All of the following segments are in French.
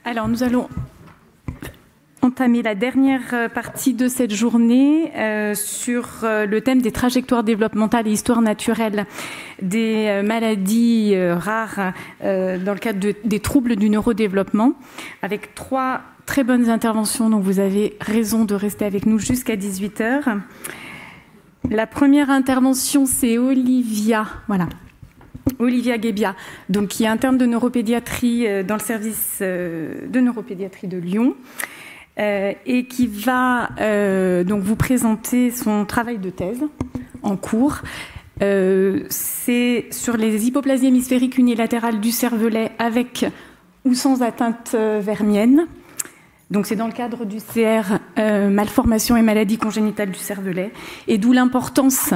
Alors, nous allons entamer la dernière partie de cette journée sur le thème des trajectoires développementales et histoire naturelle des maladies rares dans le cadre des troubles du neurodéveloppement, avec 3 très bonnes interventions, donc vous avez raison de rester avec nous jusqu'à 18 h. La première intervention, c'est Olivia Guébia, donc qui est interne de neuropédiatrie dans le service de neuropédiatrie de Lyon, et qui va donc vous présenter son travail de thèse en cours. C'est sur les hypoplasies hémisphériques unilatérales du cervelet avec ou sans atteinte vermienne. Donc c'est dans le cadre du CR malformation et maladies congénitales du cervelet, et d'où l'importance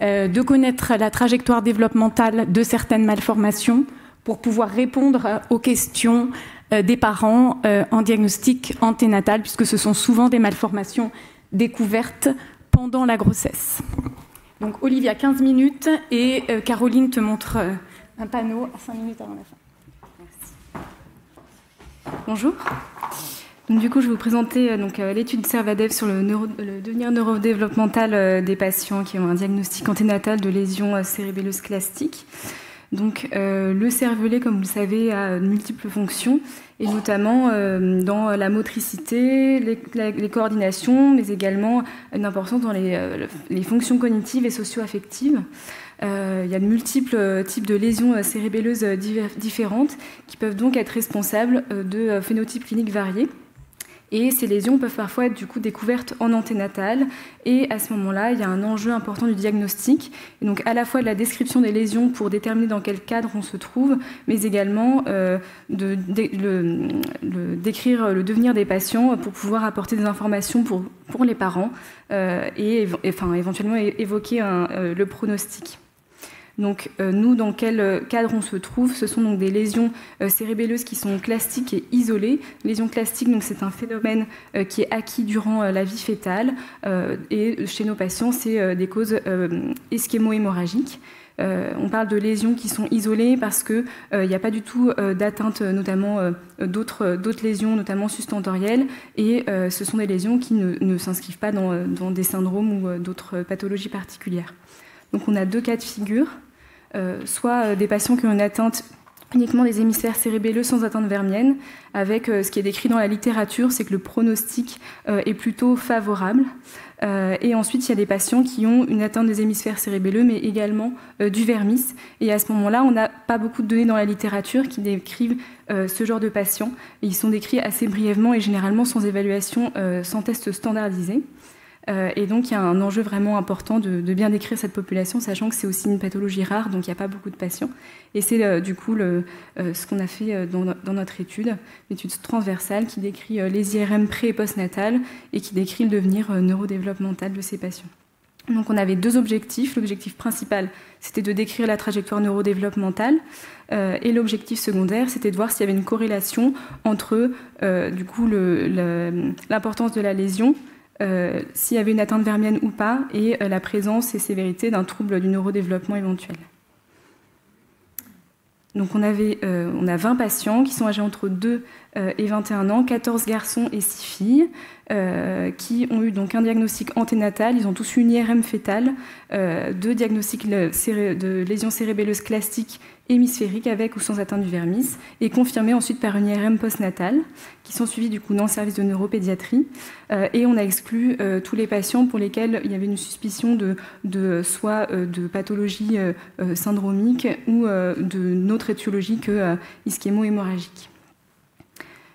de connaître la trajectoire développementale de certaines malformations pour pouvoir répondre aux questions des parents en diagnostic anténatal, puisque ce sont souvent des malformations découvertes pendant la grossesse. Donc Olivia, 15 minutes, et Caroline te montre un panneau à 5 minutes avant la fin. Merci. Bonjour. Donc, du coup, je vais vous présenter l'étude Servadev sur le devenir neurodéveloppemental des patients qui ont un diagnostic anténatal de lésions cérébelleuses classiques. Donc, le cervelet, comme vous le savez, a de multiples fonctions, et notamment dans la motricité, les coordinations, mais également une importance dans les fonctions cognitives et socio-affectives. Il y a de multiples types de lésions cérébelleuses différentes qui peuvent donc être responsables de phénotypes cliniques variés. Et ces lésions peuvent parfois être du coup découvertes en anténatal, et à ce moment-là, il y a un enjeu important du diagnostic, et donc à la fois de la description des lésions pour déterminer dans quel cadre on se trouve, mais également décrire le devenir des patients pour pouvoir apporter des informations pour les parents et éventuellement évoquer le pronostic. Donc nous, dans quel cadre on se trouve? Ce sont donc des lésions cérébelleuses qui sont classiques et isolées. Lésions classiques, donc c'est un phénomène qui est acquis durant la vie fœtale, et chez nos patients, c'est des causes ischémo-hémorragiques. On parle de lésions qui sont isolées parce qu'il n'y a pas du tout d'atteinte, notamment d'autres lésions, notamment sustentorielles, et ce sont des lésions qui ne s'inscrivent pas dans des syndromes ou d'autres pathologies particulières. Donc on a 2 cas de figure, soit des patients qui ont une atteinte uniquement des hémisphères cérébelleux sans atteinte vermienne, avec ce qui est décrit dans la littérature, c'est que le pronostic est plutôt favorable. Et ensuite, il y a des patients qui ont une atteinte des hémisphères cérébelleux, mais également du vermis. Et à ce moment-là, on n'a pas beaucoup de données dans la littérature qui décrivent ce genre de patients. Et ils sont décrits assez brièvement et généralement sans évaluation, sans test standardisé. Et donc, il y a un enjeu vraiment important de bien décrire cette population, sachant que c'est aussi une pathologie rare, donc il n'y a pas beaucoup de patients. Et c'est du coup ce qu'on a fait dans notre étude, l'étude transversale qui décrit les IRM pré- et postnatales et qui décrit le devenir neurodéveloppemental de ces patients. Donc on avait 2 objectifs. L'objectif principal, c'était de décrire la trajectoire neurodéveloppementale, et l'objectif secondaire, c'était de voir s'il y avait une corrélation entre du coup l'importance de la lésion, s'il y avait une atteinte vermienne ou pas, et la présence et sévérité d'un trouble du neurodéveloppement éventuel. Donc on a 20 patients qui sont âgés entre 2 et 21 ans, 14 garçons et 6 filles, qui ont eu donc un diagnostic anténatal. Ils ont tous eu une IRM fœtale, 2 diagnostics de lésions cérébelleuses classiques hémisphériques avec ou sans atteinte du vermis, et confirmés ensuite par une IRM postnatale, qui sont suivis du coup dans le service de neuropédiatrie. Et on a exclu tous les patients pour lesquels il y avait une suspicion soit de pathologie syndromique ou d'une autre étiologie que ischémo-hémorragique.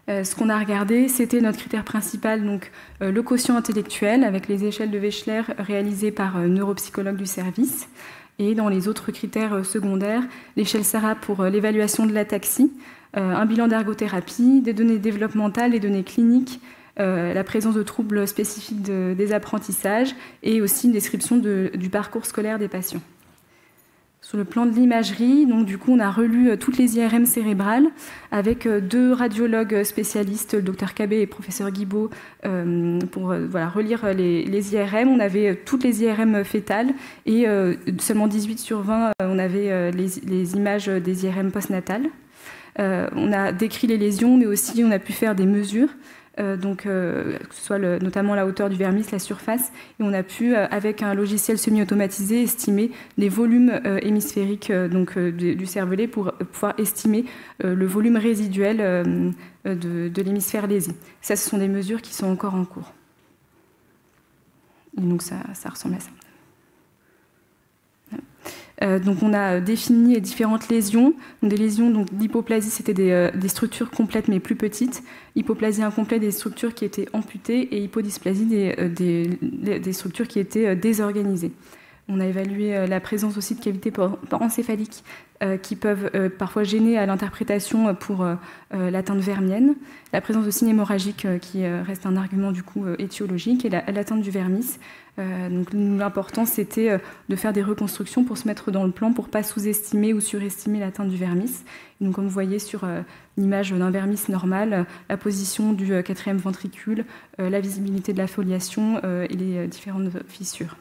Ce qu'on a regardé, c'était notre critère principal, donc le quotient intellectuel, avec les échelles de Wechsler réalisées par neuropsychologue du service. Et dans les autres critères secondaires, l'échelle SARA pour l'évaluation de l'ataxie, un bilan d'ergothérapie, des données développementales, des données cliniques, la présence de troubles spécifiques des apprentissages, et aussi une description du parcours scolaire des patients. Sur le plan de l'imagerie, donc du coup, on a relu toutes les IRM cérébrales avec 2 radiologues spécialistes, le docteur Cabé et le professeur Guibaud, pour relire les IRM. On avait toutes les IRM fœtales, et seulement 18 sur 20, on avait les images des IRM postnatales. On a décrit les lésions, mais aussi on a pu faire des mesures. Que ce soit notamment la hauteur du vermis, la surface, et on a pu, avec un logiciel semi-automatisé, estimer les volumes hémisphériques du cervelet pour pouvoir estimer le volume résiduel de l'hémisphère lésé. Ça, ce sont des mesures qui sont encore en cours. Et donc ça ressemble à ça. Donc on a défini les différentes lésions. Donc des lésions, donc l'hypoplasie, c'était des structures complètes mais plus petites. Hypoplasie incomplète, des structures qui étaient amputées, et hypodysplasie, des structures qui étaient désorganisées. On a évalué la présence aussi de cavités parencéphaliques qui peuvent parfois gêner à l'interprétation pour l'atteinte vermienne. La présence de signes hémorragiques qui reste un argument du coup étiologique, et l'atteinte du vermis. Donc l'important, c'était de faire des reconstructions pour se mettre dans le plan, pour ne pas sous-estimer ou surestimer l'atteinte du vermis. Et donc, comme vous voyez sur l'image d'un vermis normal, la position du quatrième ventricule, la visibilité de la foliation et les différentes fissures.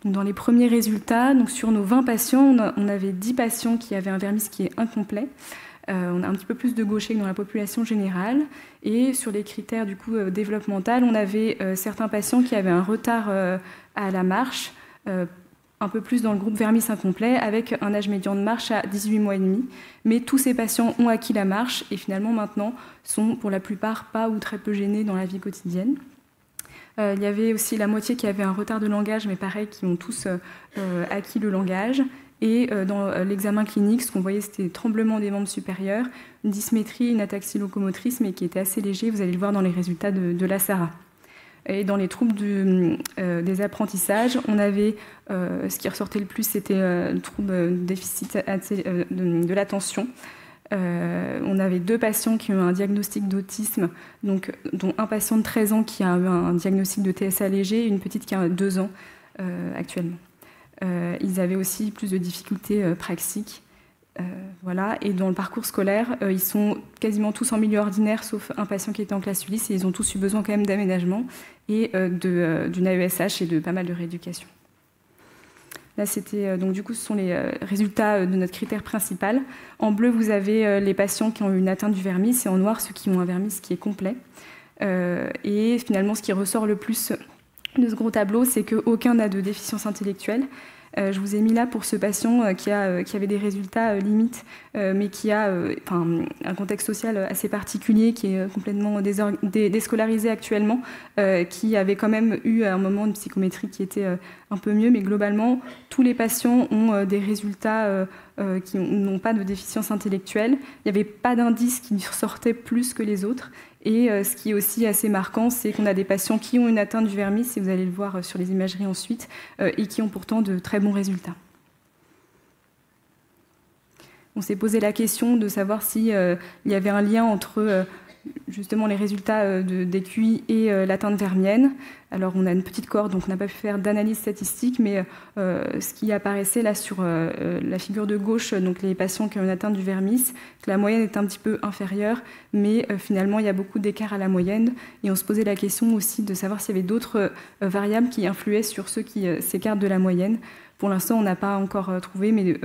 Donc, dans les premiers résultats, donc sur nos 20 patients, on avait 10 patients qui avaient un vermis qui est incomplet. On a un petit peu plus de gaucher que dans la population générale. Et sur les critères du coup développementaux, on avait certains patients qui avaient un retard à la marche, un peu plus dans le groupe vermis incomplet, avec un âge médian de marche à 18 mois et demi. Mais tous ces patients ont acquis la marche et finalement maintenant sont pour la plupart pas ou très peu gênés dans la vie quotidienne. Il y avait aussi la moitié qui avait un retard de langage, mais pareil, qui ont tous acquis le langage. Et dans l'examen clinique, ce qu'on voyait, c'était tremblement des membres supérieurs, une dysmétrie, une ataxie locomotrice, mais qui était assez léger. Vous allez le voir dans les résultats de la SARA. Et dans les troubles des apprentissages, on avait, ce qui ressortait le plus, c'était le trouble déficit de l'attention. On avait 2 patients qui ont un diagnostic d'autisme, dont un patient de 13 ans qui a eu un diagnostic de TSA léger et une petite qui a 2 ans actuellement. Ils avaient aussi plus de difficultés praxiques. Voilà. Et dans le parcours scolaire, ils sont quasiment tous en milieu ordinaire, sauf un patient qui était en classe Ulysse, et ils ont tous eu besoin quand même d'aménagement et d'une AESH et de pas mal de rééducation. Là, c'était donc du coup, ce sont les résultats de notre critère principal. En bleu, vous avez les patients qui ont eu une atteinte du vermis, et en noir, ceux qui ont un vermis qui est complet. Et finalement, ce qui ressort le plus de ce gros tableau, c'est qu'aucun n'a de déficience intellectuelle. Je vous ai mis là pour ce patient qui avait des résultats limites, mais qui a un contexte social assez particulier, qui est complètement déscolarisé actuellement, qui avait quand même eu un moment de psychométrie qui était un peu mieux, mais globalement, tous les patients ont des résultats qui n'ont pas de déficience intellectuelle. Il n'y avait pas d'indice qui ressortait plus que les autres. Et ce qui est aussi assez marquant, c'est qu'on a des patients qui ont une atteinte du vermis, et vous allez le voir sur les imageries ensuite, et qui ont pourtant de très bons résultats. On s'est posé la question de savoir s'il y avait un lien entre justement les résultats des QI et l'atteinte vermienne. Alors on a une petite cohorte, donc on n'a pas pu faire d'analyse statistique, mais ce qui apparaissait là sur la figure de gauche, donc les patients qui ont une atteinte du vermis, que la moyenne est un petit peu inférieure, mais finalement il y a beaucoup d'écart à la moyenne, et on se posait la question aussi de savoir s'il y avait d'autres variables qui influaient sur ceux qui s'écartent de la moyenne. Pour l'instant, on n'a pas encore trouvé, mais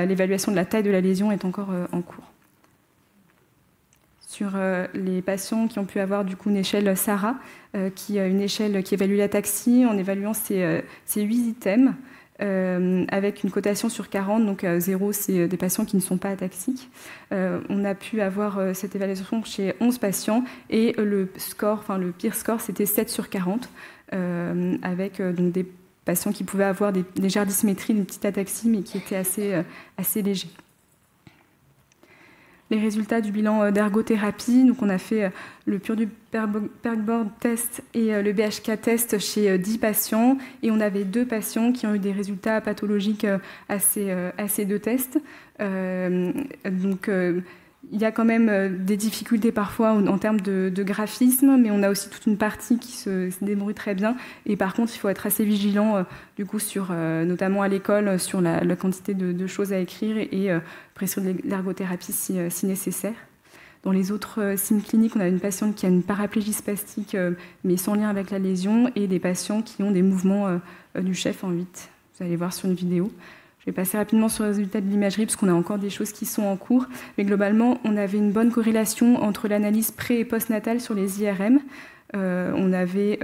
l'évaluation de la taille de la lésion est encore en cours. Sur les patients qui ont pu avoir du coup une échelle SARA, qui est une échelle qui évalue l'ataxie en évaluant ces 8 items, avec une cotation sur 40, donc 0, c'est des patients qui ne sont pas ataxiques. On a pu avoir cette évaluation chez 11 patients, et le pire score, c'était 7 sur 40, avec donc des patients qui pouvaient avoir des légères dysmétries, une petite ataxie, mais qui étaient assez légers. Les résultats du bilan d'ergothérapie, donc on a fait le Purdu-Pegboard test et le BHK test chez 10 patients, et on avait 2 patients qui ont eu des résultats pathologiques à ces 2 tests. Donc il y a quand même des difficultés parfois en termes de graphisme, mais on a aussi toute une partie qui se débrouille très bien. Et par contre, il faut être assez vigilant, du coup, notamment à l'école, sur la quantité de choses à écrire, et prescrire de l'ergothérapie si nécessaire. Dans les autres signes cliniques, on a une patiente qui a une paraplégie spastique, mais sans lien avec la lésion, et des patients qui ont des mouvements du chef en 8. Vous allez voir sur une vidéo. Je vais passer rapidement sur les résultats de l'imagerie parce qu'on a encore des choses qui sont en cours. Mais globalement, on avait une bonne corrélation entre l'analyse pré- et post-natale sur les IRM. On avait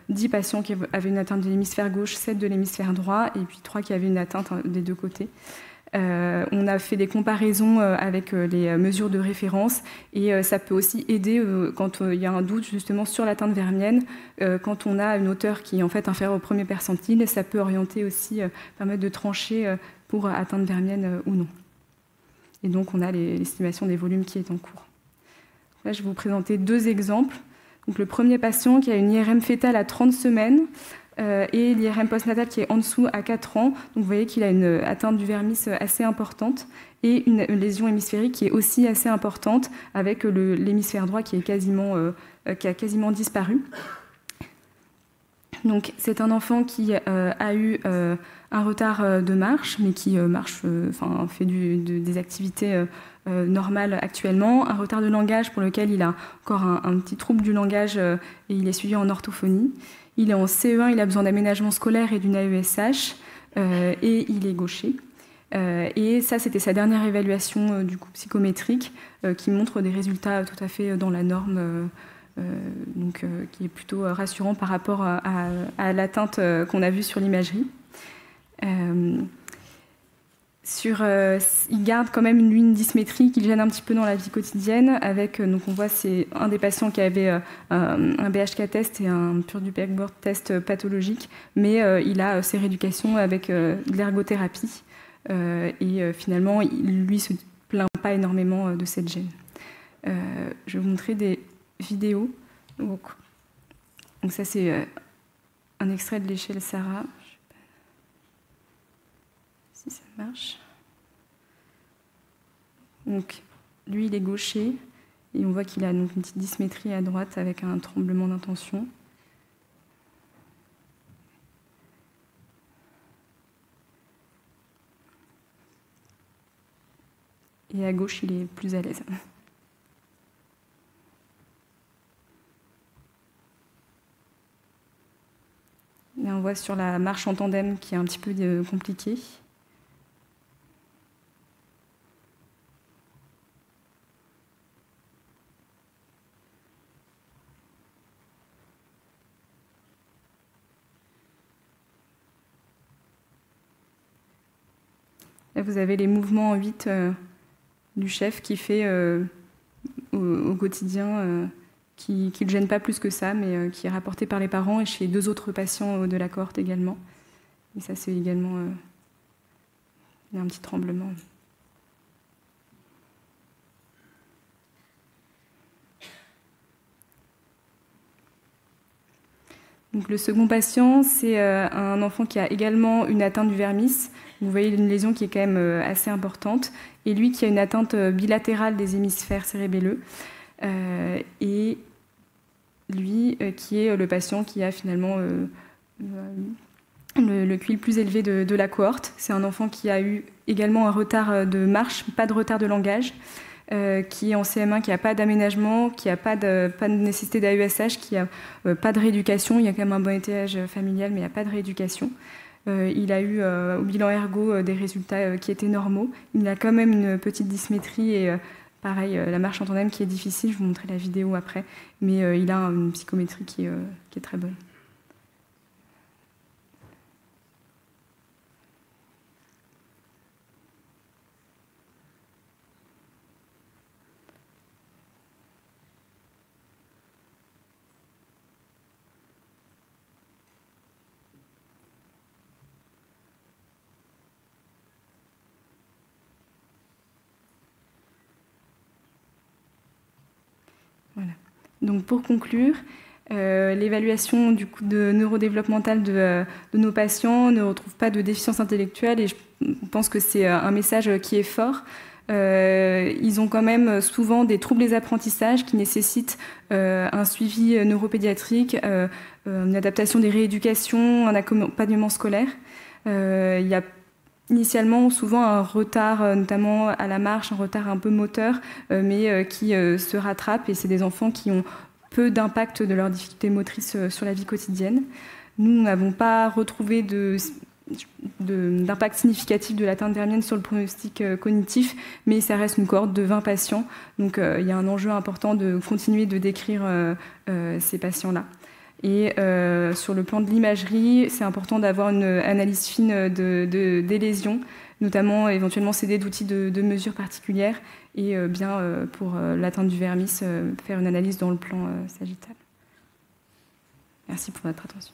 10 patients qui avaient une atteinte de l'hémisphère gauche, 7 de l'hémisphère droit, et puis 3 qui avaient une atteinte des deux côtés. On a fait des comparaisons avec les mesures de référence et ça peut aussi aider quand il y a un doute justement sur l'atteinte vermienne. Quand on a une hauteur qui est en fait inférieure au premier percentile, ça peut orienter aussi, permettre de trancher pour atteinte vermienne ou non. Et donc on a l'estimation des volumes qui est en cours. Là, je vais vous présenter 2 exemples. Donc, le premier patient qui a une IRM fétale à 30 semaines, et l'IRM postnatal qui est en dessous à 4 ans. Donc vous voyez qu'il a une atteinte du vermis assez importante et une lésion hémisphérique qui est aussi assez importante avec l'hémisphère droit qui a quasiment disparu. Donc c'est un enfant qui a eu un retard de marche, mais qui fait des activités normales actuellement, un retard de langage pour lequel il a encore un petit trouble du langage et il est suivi en orthophonie. Il est en CE1, il a besoin d'aménagement scolaire et d'une AESH, et il est gaucher. Et ça, c'était sa dernière évaluation du coup psychométrique, qui montre des résultats tout à fait dans la norme, qui est plutôt rassurant par rapport à l'atteinte qu'on a vue sur l'imagerie. Il garde quand même une dysmétrie qui le gêne un petit peu dans la vie quotidienne. Donc on voit c'est un des patients qui avait un BHK test et un Purdue Pegboard test pathologique, mais il a ses rééducations avec de l'ergothérapie et finalement lui se plaint pas énormément de cette gêne. Je vais vous montrer des vidéos. Donc ça c'est un extrait de l'échelle Sarah. Si ça marche. Donc, lui, il est gaucher et on voit qu'il a donc une petite dysmétrie à droite avec un tremblement d'intention. Et à gauche, il est plus à l'aise. Et on voit sur la marche en tandem qui est un petit peu compliquée. Là, vous avez les mouvements en 8 du chef qui fait au quotidien, qui ne le gêne pas plus que ça, mais qui est rapporté par les parents et chez 2 autres patients de la cohorte également. Et ça, c'est également il y a un petit tremblement. Donc, le second patient, c'est un enfant qui a également une atteinte du vermis. Vous voyez une lésion qui est quand même assez importante. Et lui qui a une atteinte bilatérale des hémisphères cérébelleux. Et lui qui est le patient qui a finalement le QI le plus élevé de la cohorte. C'est un enfant qui a eu également un retard de marche, pas de retard de langage. Qui est en CM1, qui n'a pas d'aménagement, qui n'a pas de nécessité d'AESH, qui n'a pas de rééducation. Il y a quand même un bon étage familial, mais il n'y a pas de rééducation. Il a eu au bilan ergo des résultats qui étaient normaux. Il a quand même une petite dysmétrie et pareil, la marche en tandem qui est difficile. Je vais vous montrer la vidéo après, mais il a une psychométrie qui est très bonne. Voilà. Donc pour conclure, l'évaluation du coup de neurodéveloppemental de nos patients ne retrouve pas de déficience intellectuelle et je pense que c'est un message qui est fort. Ils ont quand même souvent des troubles des apprentissages qui nécessitent un suivi neuropédiatrique, une adaptation des rééducations, un accompagnement scolaire. Il y a initialement souvent un retard, notamment à la marche, un retard un peu moteur, mais qui se rattrape et c'est des enfants qui ont peu d'impact de leurs difficultés motrices sur la vie quotidienne. Nous n'avons pas retrouvé de d'impact significatif de l'atteinte vermienne sur le pronostic cognitif, mais ça reste une cohorte de 20 patients. Donc il y a un enjeu important de continuer de décrire ces patients-là. Et sur le plan de l'imagerie, c'est important d'avoir une analyse fine des lésions, notamment éventuellement s'aider d'outils de mesure particulières et bien pour l'atteinte du vermis, faire une analyse dans le plan sagittal. Merci pour votre attention.